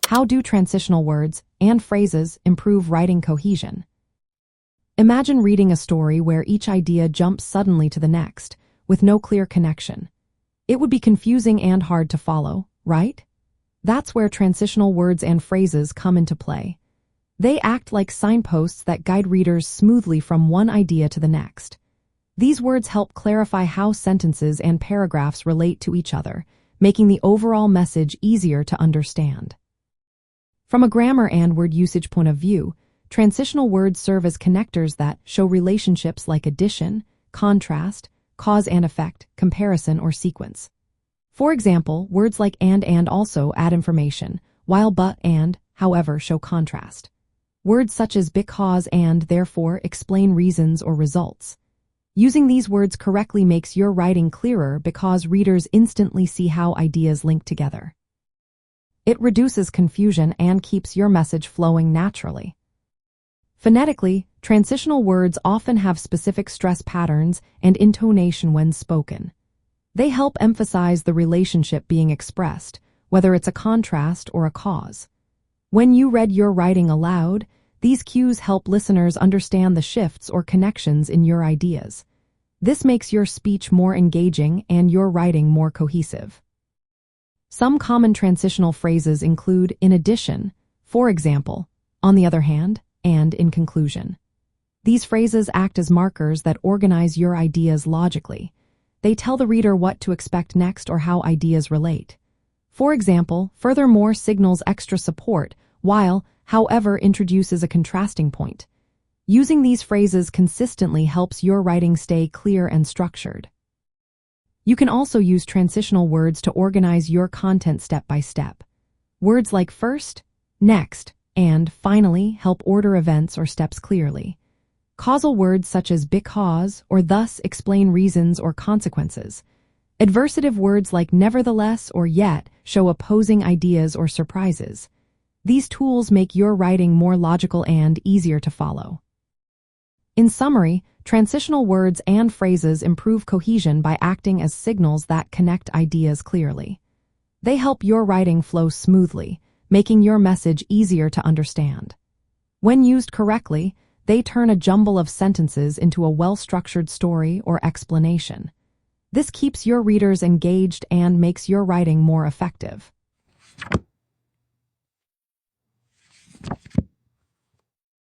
How do transitional words and phrases improve writing cohesion? Imagine reading a story where each idea jumps suddenly to the next, with no clear connection. It would be confusing and hard to follow, right? That's where transitional words and phrases come into play. They act like signposts that guide readers smoothly from one idea to the next. These words help clarify how sentences and paragraphs relate to each other, making the overall message easier to understand. From a grammar and word usage point of view, transitional words serve as connectors that show relationships like addition, contrast, cause and effect, comparison, or sequence. For example, words like and also add information, while but and, however, show contrast. Words such as because and therefore explain reasons or results. Using these words correctly makes your writing clearer because readers instantly see how ideas link together. It reduces confusion and keeps your message flowing naturally. Phonetically, transitional words often have specific stress patterns and intonation when spoken. They help emphasize the relationship being expressed, whether it's a contrast or a cause. When you read your writing aloud, these cues help listeners understand the shifts or connections in your ideas. This makes your speech more engaging and your writing more cohesive. Some common transitional phrases include in addition, for example, on the other hand, and in conclusion. These phrases act as markers that organize your ideas logically. They tell the reader what to expect next or how ideas relate. For example, furthermore signals extra support, while, however, introduces a contrasting point. Using these phrases consistently helps your writing stay clear and structured. You can also use transitional words to organize your content step by step. Words like first, next, and finally help order events or steps clearly. Causal words such as because or thus explain reasons or consequences. Adversative words like nevertheless or yet show opposing ideas or surprises. These tools make your writing more logical and easier to follow. In summary, transitional words and phrases improve cohesion by acting as signals that connect ideas clearly. They help your writing flow smoothly, making your message easier to understand. When used correctly, they turn a jumble of sentences into a well-structured story or explanation. This keeps your readers engaged and makes your writing more effective.